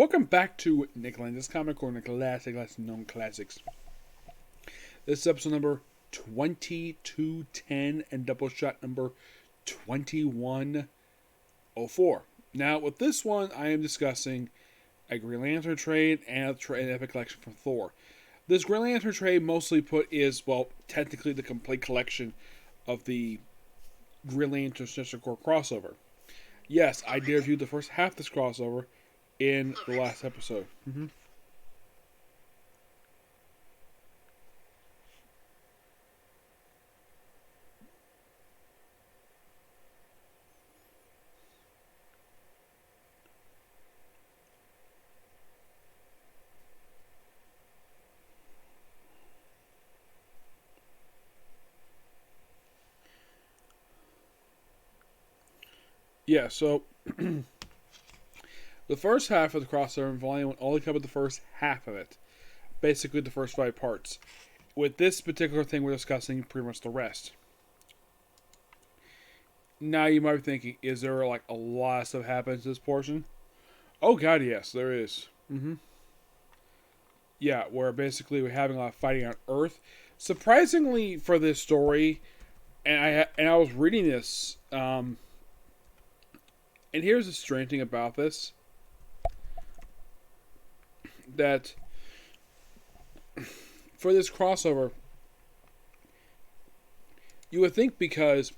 Welcome back to Nick Lenz's Comic Corner Classic, Less Known Classics. This is episode number 2210 and Doubleshot number 2104. Now, with this one, I am discussing a Green Lantern trade and an epic collection from Thor. This Green Lantern trade, mostly put, is, well, technically the complete collection of the Green Lantern Sinestro Corps crossover. Yes, I did review the first half of this crossover in the last episode. Yeah, so the first half of the crossover in Volume 1 only covered the first half of it. Basically, the first 5 parts. With this particular thing, we're discussing pretty much the rest. Now, you might be thinking, is there like a lot of stuff happens in this portion? Oh god, yes, there is. Yeah, where basically we're having a lot of fighting on Earth. Surprisingly for this story, and I was reading this, and here's the strange thing about this. That for this crossover, you would think because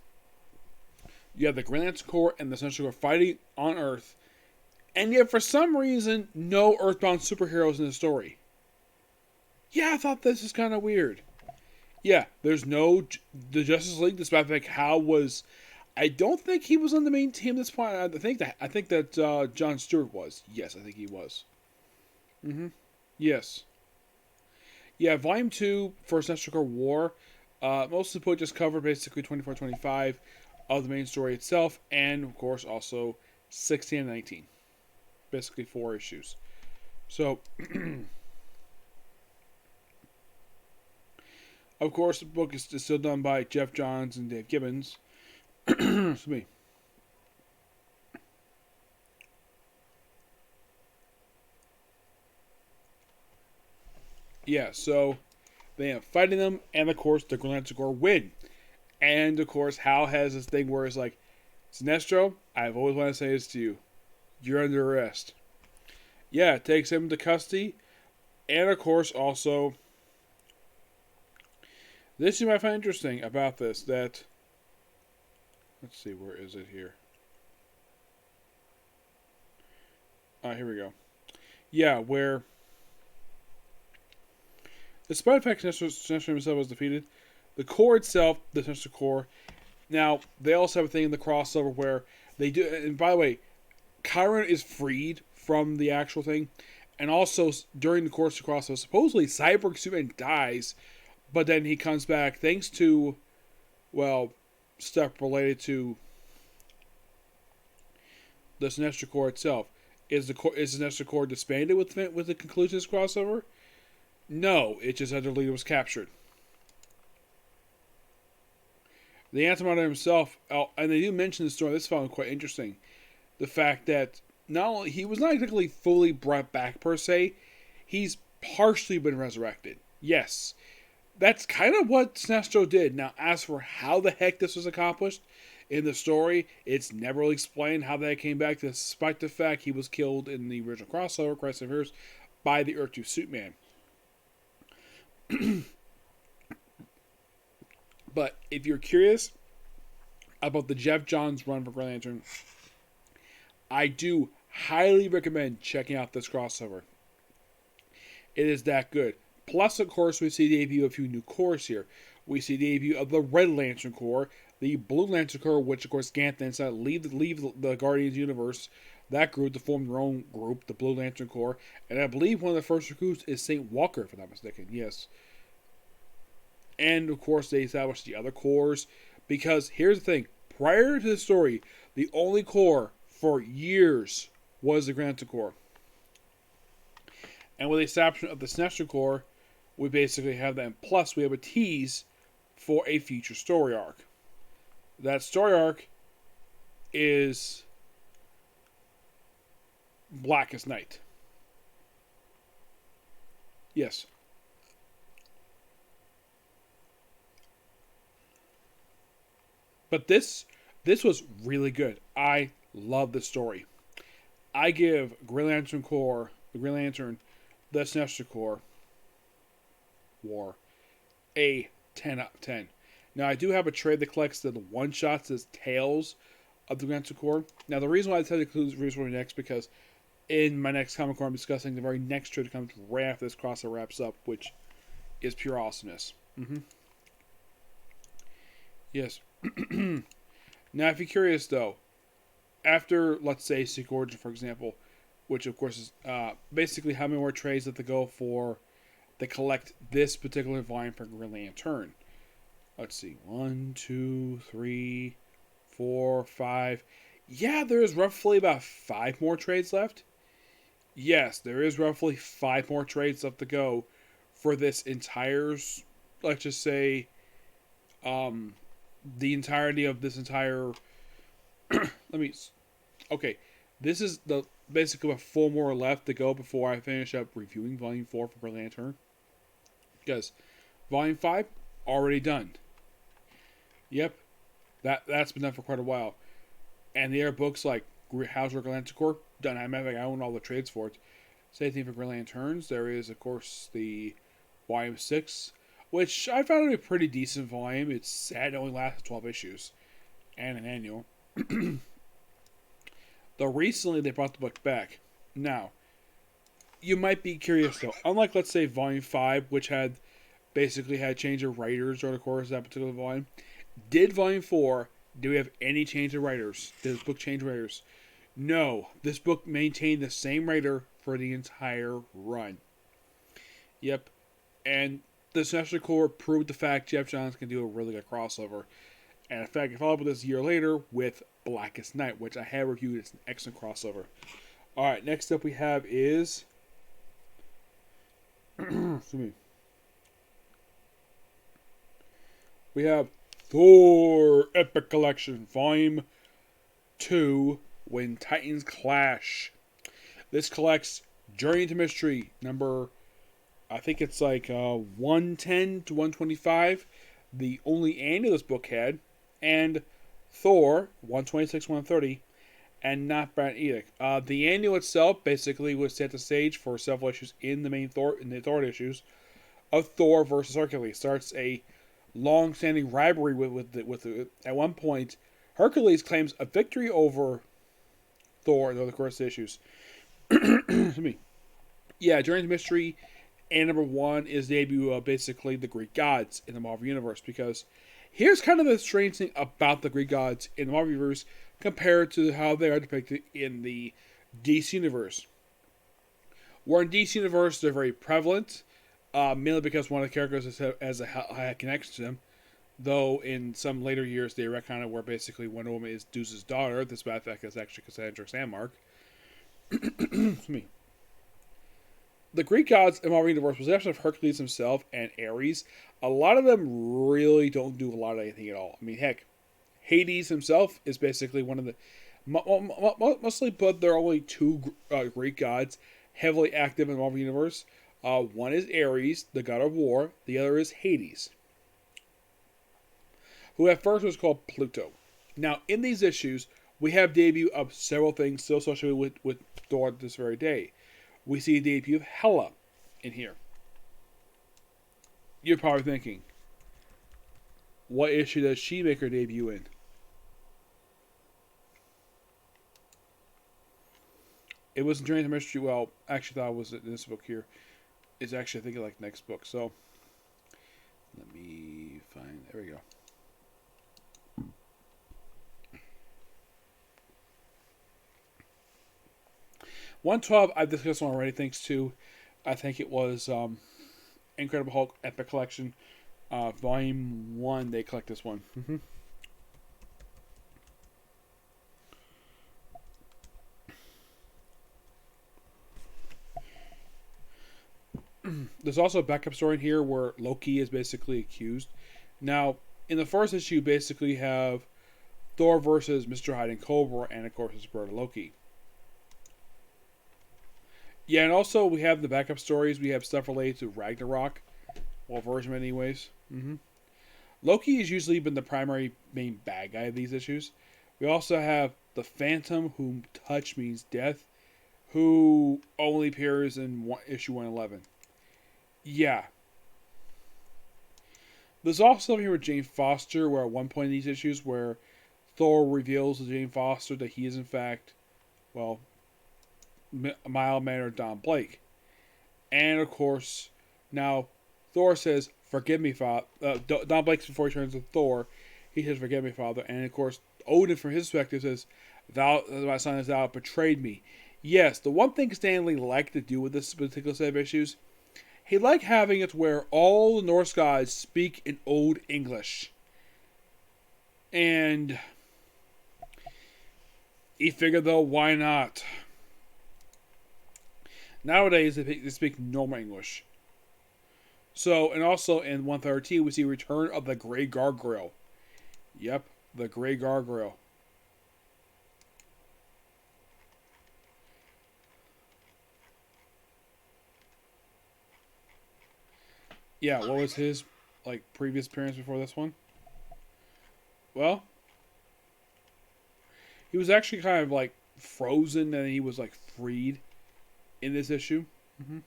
you have the Green Lantern Corps and the Sinestro Corps fighting on Earth, and yet for some reason, no Earthbound superheroes in the story. Yeah, I thought this is kind of weird. Yeah, there's no the Justice League. Despite the fact Hal was, I don't think he was on the main team at this point. I think that John Stewart was. Yes, I think he was. Yes. Yeah, Volume 2 for Sinestro Corps War, mostly put just covered basically 24-25 of the main story itself, and of course also 16 and 19. Basically 4 issues. So, of course, the book is still done by Jeff Johns and Dave Gibbons. Excuse me. Yeah, so they end up fighting them, and of course, the Green Lantern Corps win. And of course, Hal has this thing where it's like, Sinestro, I've always wanted to say this to you. You're under arrest. Yeah, it takes him to custody, and of course, also, this you might find interesting about this, that, let's see, where is it here? Here we go. Yeah, where, despite the fact Sinestro himself was defeated, the Corps itself, the Sinestro Corps, now, they also have a thing in the crossover where they do, and by the way, Chiron is freed from the actual thing, and also, during the course of the crossover, supposedly Cyborg Superman dies, but then he comes back thanks to, well, stuff related to the Sinestro Corps itself. Is the Sinestro Corps disbanded with the conclusion of this crossover? No, it just that their leader was captured. The Antimatter himself, and they do mention the story, this found quite interesting. The fact that not only he was not exactly fully brought back per se, he's partially been resurrected. Yes, that's kind of what Sinestro did. Now, as for how the heck this was accomplished in the story, it's never really explained how that came back, despite the fact he was killed in the original crossover, Crisis of Heroes, by the Earth 2 Suitman. But if you're curious about the Jeff Johns run for Green Lantern, I do highly recommend checking out this crossover. It is that good. Plus, of course, we see the debut of a few new corps here. We see the debut of the Red Lantern Corps, the Blue Lantern Corps, which, of course, Ganthan decided to leave the Guardians universe, that group, to form their own group, the Blue Lantern Corps. And I believe one of the first recruits is St. Walker, if I'm not mistaken. Yes. And, of course, they established the other corps. Because, here's the thing. Prior to the story, the only corps for years was the Green Lantern Corps. And with the establishment of the Sinestro Corps, we basically have that. And plus, we have a tease for a future story arc. That story arc is Blackest Night. Yes. But this was really good. I love this story. I give Green Lantern Corps, the Green Lantern, the Sinestro Corps War a 10 out of 10. Now I do have a trade that collects the one shots as Tales of the Green Lantern Corps. Now the reason why I decided to include this for next because in my next Comic Corps I'm discussing the very next trade that comes right after this crossover wraps up, which is pure awesomeness. Yes. Now if you're curious though, after, let's say, Secret Origin, for example, which of course is basically how many more trades that they go for that collect this particular volume for Green Lantern. Let's see, 1, 2, 3, 4, 5. Yeah, there is roughly about 5 more trades left. Yes, there is roughly 5 more trades left to go for this entire, let's just say, the entirety of this entire. Let me. Okay, this is the basically a 4 more left to go before I finish up reviewing Volume 4 for Green Lantern. Because Volume 5 already done. Yep, that's been done for quite a while. And the other books like House of Green Lantern Corps done. I own all the trades for it. Same thing for Green Lanterns. There is of course the Volume 6, which I found to be a pretty decent volume. It's sad it only lasts 12 issues and an annual. Though recently they brought the book back. Now, you might be curious though. Unlike, let's say, Volume 5, which had basically had change of writers during the course of that particular volume, did Volume 4, do we have any change of writers? Did this book change writers? No. This book maintained the same writer for the entire run. Yep. And the Sinestro Corps proved the fact Geoff Johns can do a really good crossover. And in fact, I followed up with this a year later with Blackest Night, which I have reviewed. It's an excellent crossover. Alright, next up we have is. Excuse me. We have Thor Epic Collection, Volume 2, When Titans Clash. This collects Journey into Mystery, number, I think it's like 110 to 125, the only annual this book had, and Thor, 126, 130, and Not Bad Edict. The annual itself basically would set the stage for several issues in the main Thor, in the Thor issues, of Thor versus Hercules. Starts a long-standing rivalry with at one point, Hercules claims a victory over Thor in the course of issues. Excuse me. Yeah, Journey to Mystery, and number 1 is the debut of basically the Greek gods in the Marvel Universe, because here's kind of the strange thing about the Greek gods in the Marvel Universe compared to how they are depicted in the DC Universe. Where in DC Universe, they're very prevalent, mainly because one of the characters has a high connection to them. Though in some later years, they retcon it where basically Wonder Woman is Zeus's daughter. This bad fact is actually Cassandra Sandmark. Excuse me. The Greek gods in Marvel Universe, with the exception of Hercules himself and Ares, a lot of them really don't do a lot of anything at all. I mean, heck, Hades himself is basically one of the mostly, but there are only 2 Greek gods heavily active in the Marvel Universe. One is Ares, the god of war. The other is Hades, who at first was called Pluto. Now, in these issues, we have debut of several things still associated with Thor this very day. We see the debut of Hela in here. You're probably thinking, what issue does she make her debut in? It wasn't Journey to Mystery. Well, actually, I thought it was in this book here. It's actually, I think, like next book. So, let me find. There we go. 112, I've discussed one already, thanks to, I think it was Incredible Hulk Epic Collection, Volume 1, they collect this one. There's also a backup story in here where Loki is basically accused. Now, in the first issue, you basically have Thor versus Mr. Hyde and Cobra, and of course his brother Loki. Yeah, and also we have the backup stories. We have stuff related to Ragnarok, well, version anyways. Loki has usually been the primary main bad guy of these issues. We also have the Phantom, whom touch means death, who only appears in issue 111. Yeah. There's also something here with Jane Foster, where at one point in these issues, where Thor reveals to Jane Foster that he is in fact, well, mild mannered Don Blake. And of course, now Thor says, "Forgive me, Father." Don Blake, before he turns to Thor, he says, "Forgive me, Father." And of course, Odin, from his perspective, says, "Thou, my son, has thou betrayed me." Yes, the one thing Stanley liked to do with this particular set of issues, he liked having it where all the Norse gods speak in Old English. And he figured, though, why not? Nowadays, they speak normal English. So, and also in 113, we see Return of the Grey Gargoyle. Yep, the Grey Gargoyle. Yeah, what was his previous appearance before this one? Well, he was actually kind of frozen, and he was freed in this issue. Mm-hmm.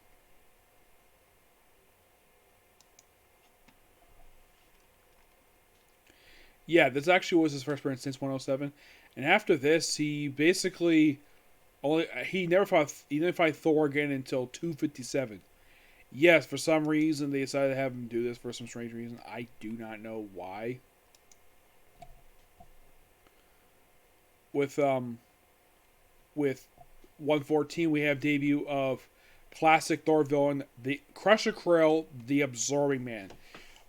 Yeah, this actually was his first appearance since 107, and after this, he basically he never fought Thor again until 257. Yes, for some reason they decided to have him do this for some strange reason. I do not know why. With with 114, we have debut of classic Thor villain, the Crusher Krill, the Absorbing Man.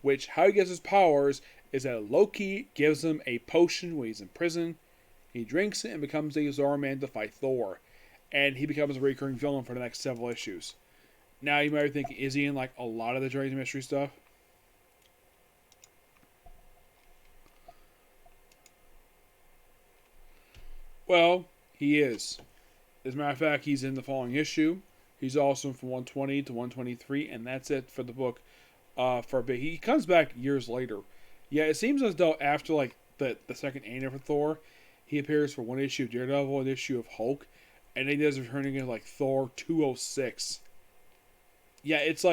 Which, how he gets his powers is that Loki gives him a potion when he's in prison. He drinks it and becomes the Absorbing Man to fight Thor. And he becomes a recurring villain for the next several issues. Now you might be thinking, is he in a lot of the Dragon Mystery stuff? Well, he is. As a matter of fact, he's in the following issue. He's also from 120 to 123, and that's it for the book for a bit. He comes back years later. Yeah, it seems as though after the second annual for Thor, he appears for one issue of Daredevil, an issue of Hulk, and then he does returning in Thor 206. Yeah, it's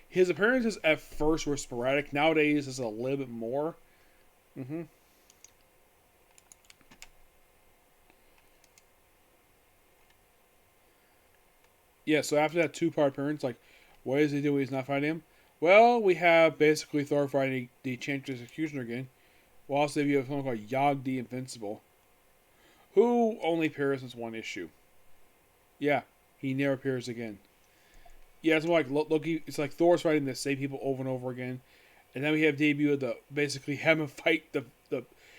his appearances at first were sporadic. Nowadays, it's a little bit more. Mm-hmm. Yeah, so after that two-part appearance, what does he do when he's not fighting him? Well, we have basically Thor fighting the Enchantress Executioner again. We'll also have someone called Yogg the Invincible, who only appears in one issue. Yeah, he never appears again. Yeah, it's more Loki. It's Thor's fighting the same people over and over again, and then we have debut of the basically have him fight the.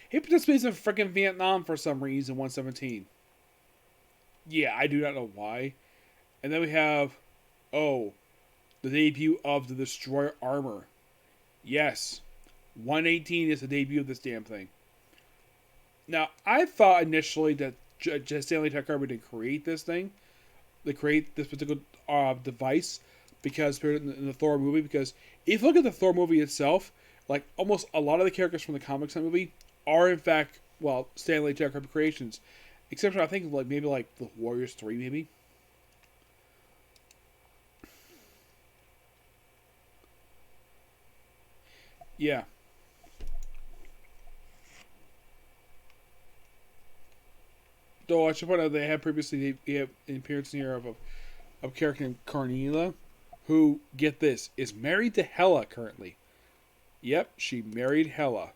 He participates in freaking Vietnam for some reason. 117. Yeah, I do not know why. And then we have, the debut of the Destroyer Armor. Yes, 118 is the debut of this damn thing. Now, I thought initially that Stanley Tucker didn't create this thing, to create this particular device, because in the Thor movie. Because if you look at the Thor movie itself, almost a lot of the characters from the comics in the movie are in fact Stanley Tucker creations, except for I think maybe the Warriors 3 maybe. Yeah. Though I should point out they had previously an appearance here of character named Carnila, who, get this, is married to Hela currently. Yep, she married Hela.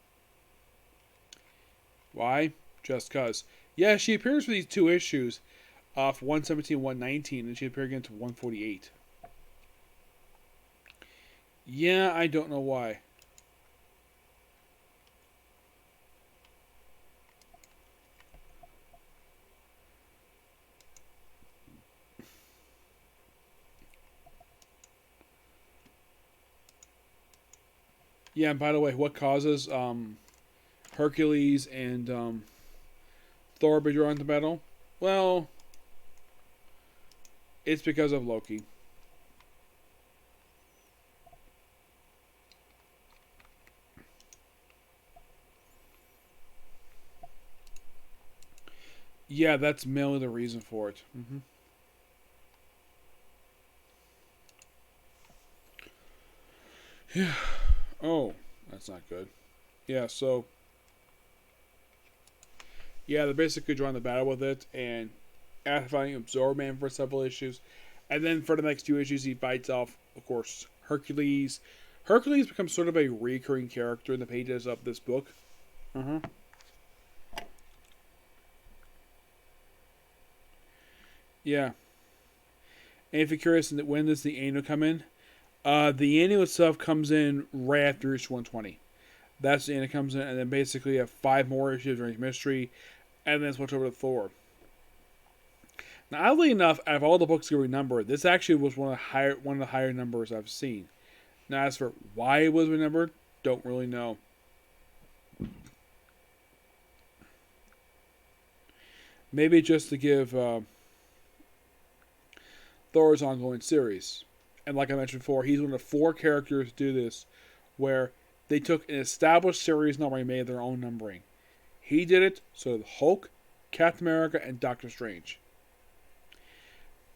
Why? Just cause. Yeah, she appears for these two issues, for 117 119, and she appeared again to 148. Yeah, I don't know why. Yeah, and by the way, what causes Hercules and Thor be drawn to battle? Well, It's because of Loki. Yeah, that's mainly the reason for it. Yeah. Oh, that's not good. Yeah, so yeah, they're basically drawing the battle with it, and after fighting Absorb Man for several issues, and then for the next 2 issues, he fights off, of course, Hercules. Hercules becomes sort of a recurring character in the pages of this book. Yeah, and if you're curious, when does the annual come in? The annual itself comes in right after issue 120. That's the annual comes in, and then basically you have 5 more issues during Mystery, and then switch over to Thor. Now, oddly enough, out of all the books that were numbered, this actually was one of the higher numbers I've seen. Now, as for why it was renumbered, don't really know. Maybe just to give Thor's ongoing series. And like I mentioned before, he's one of 4 characters to do this, where they took an established series number and made their own numbering. He did it, so did Hulk, Captain America, and Doctor Strange.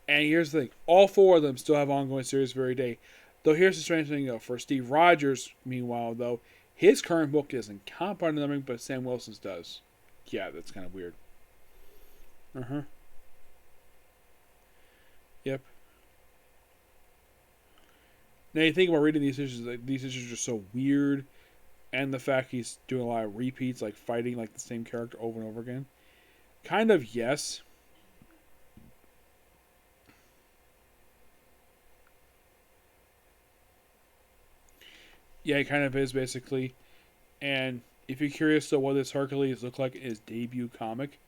And here's the thing, all 4 of them still have ongoing series every day. Though here's the strange thing, though. For Steve Rogers, meanwhile, though, his current book isn't compound numbering, but Sam Wilson's does. Yeah, that's kind of weird. Yep. Now you think about reading these issues, like, these issues are so weird, and the fact he's doing a lot of repeats, like fighting like the same character over and over again. Kind of, yes. Yeah, it kind of is, basically. And if you're curious to what this Hercules looked like in his debut comic,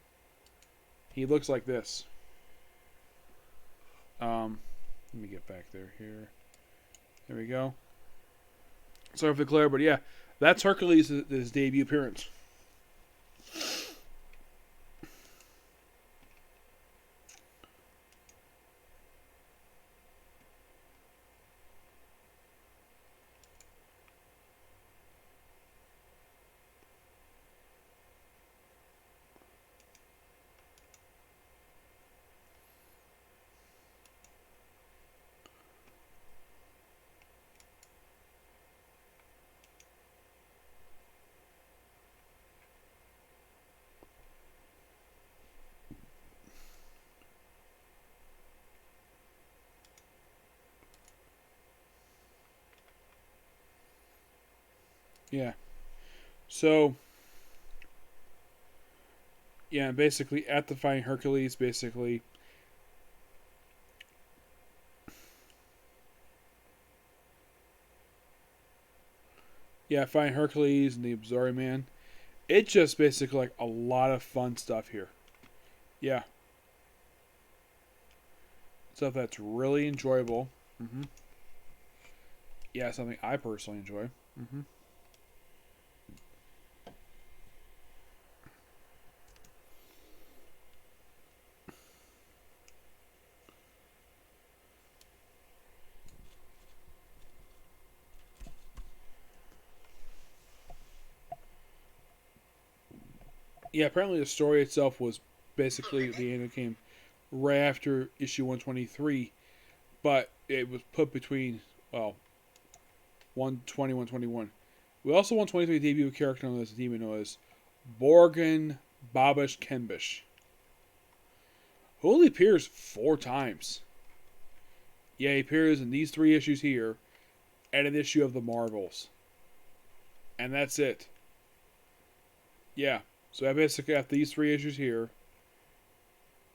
he looks like this. Let me get back there here. There we go. Sorry for the glare, but yeah, that's Hercules' his debut appearance. Yeah. So, yeah, basically, at the fighting Hercules, basically. Yeah, fighting Hercules and the Absorb Man. It's just basically like a lot of fun stuff here. Yeah. Stuff that's really enjoyable. Yeah, something I personally enjoy. Yeah, apparently the story itself was basically the end came right after issue 123, but it was put between, well, 120, 121. We also 123 debut a character known as Demon known as Borgen Babish Kenbish, who only appears 4 times. Yeah, he appears in these 3 issues here, and an issue of the Marvels. And that's it. Yeah. So I basically have these 3 issues here.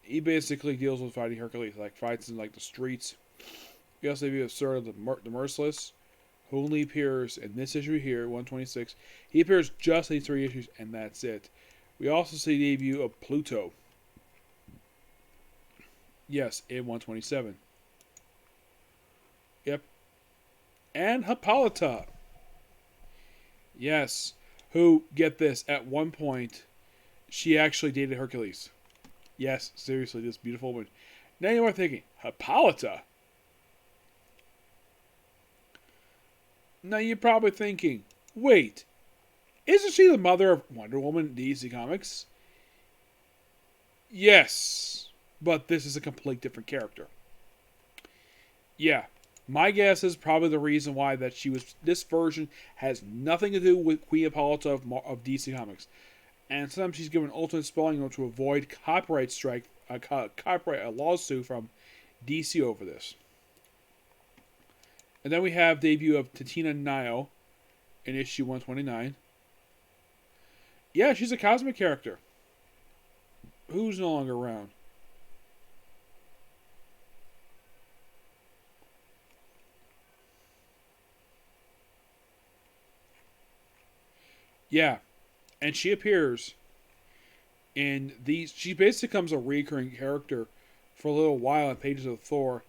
He basically deals with fighting Hercules, like fights in like the streets. We also have Sir the Merciless, who only appears in this issue here, 126. He appears just in these 3 issues, and that's it. We also see the debut of Pluto. Yes, in 127. Yep. And Hippolyta. Yes. Who, get this, at one point, she actually dated Hercules. Yes, seriously, this beautiful woman. Now you are thinking, Hippolyta? Now you're probably thinking, wait, isn't she the mother of Wonder Woman in DC Comics? Yes, but this is a complete different character. Yeah, my guess is probably the reason why that she was. This version has nothing to do with Queen Hippolyta of DC Comics, and sometimes she's given ultimate spelling in order to avoid copyright strike, copyright a lawsuit from DC over this. And then we have debut of Tatina Nio in issue 129. Yeah, she's a cosmic character. Who's no longer around? Yeah, and she appears in these. She basically becomes a recurring character for a little while in pages of Thor.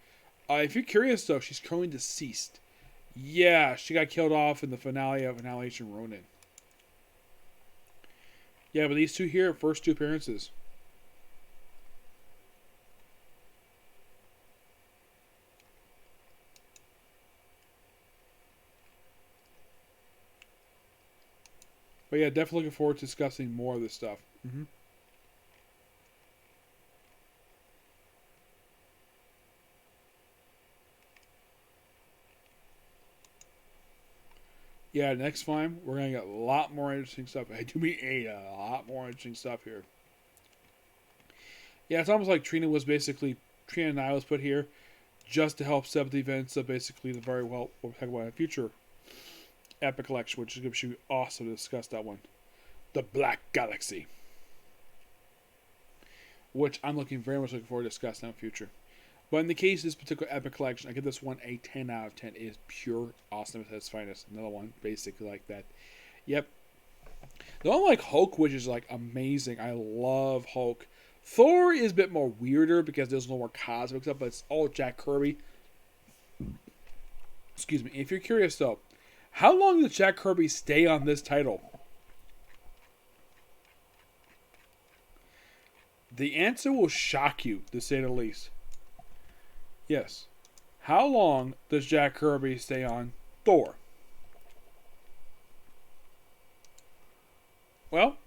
If you're curious, though, she's currently deceased. Yeah, she got killed off in the finale of Annihilation Ronin. Yeah, but these two here, first two appearances. But yeah, definitely looking forward to discussing more of this stuff. Mm-hmm. Yeah, next time we're gonna get a lot more interesting stuff. I do mean a lot more interesting stuff here. Yeah, it's almost like Trina and I was put here just to help set up the events of basically the very well we'll talk about in a future epic collection, which is going to be awesome to discuss that one. The Black Galaxy. Which I'm very much looking forward to discussing in the future. But in the case of this particular epic collection, I give this one a 10 out of 10. It is pure awesome at its finest. Another one basically like that. Yep. The one like Hulk, which is like amazing. I love Hulk. Thor is a bit more weirder because there's no more cosmic stuff, but it's all Jack Kirby. Excuse me. If you're curious though, how long did Jack Kirby stay on this title? The answer will shock you, to say the least. Yes. How long does Jack Kirby stay on Thor? Well,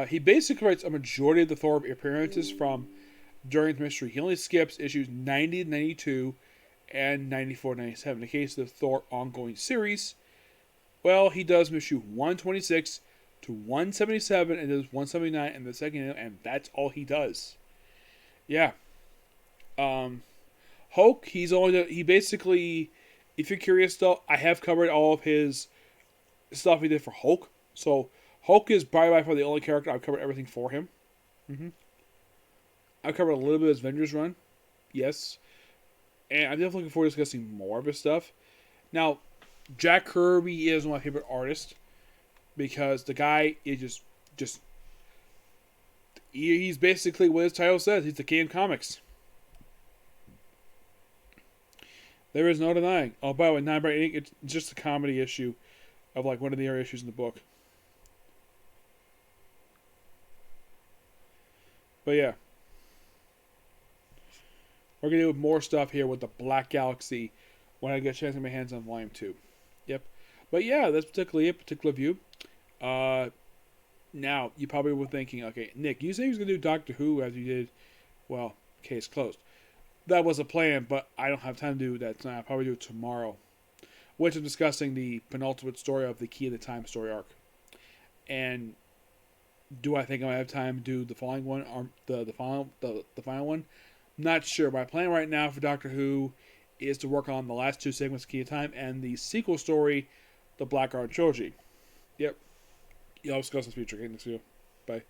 he basically writes a majority of the Thor appearances from during the mystery. He only skips issues 90 to 92 and 94 to 97. In the case of the Thor ongoing series, well, he does issue 126 to 177 and does 179 in the second, and that's all he does. Yeah. Hulk, he basically, if you're curious though, I have covered all of his stuff he did for Hulk. So Hulk is by far the only character I've covered everything for him. Mm-hmm. I've covered a little bit of his Avengers run. Yes. And I'm definitely looking forward to discussing more of his stuff. Now, Jack Kirby is one of my favorite artists because the guy is he's basically what his title says. He's the king of comics. There is no denying. Oh, by the way, 9 by 8, it's just a comedy issue of like one of the other issues in the book. But yeah. We're going to do more stuff here with the Black Galaxy when I get a chance to get my hands on Volume 2. Yep. But yeah, that's particularly it, particular view. Now, you probably were thinking, okay, Nick, you say he was going to do Doctor Who as you did, well, case closed. That was a plan, but I don't have time to do that tonight. I'll probably do it tomorrow. Which I'm discussing the penultimate story of the Key of the Time story arc. And do I think I might have time to do the following one, or the final one? Not sure. My plan right now for Doctor Who is to work on the last two segments of Key of Time and the sequel story, the Blackguard Trilogy. Yep. Y'all discuss in the future. Okay, next video. Bye.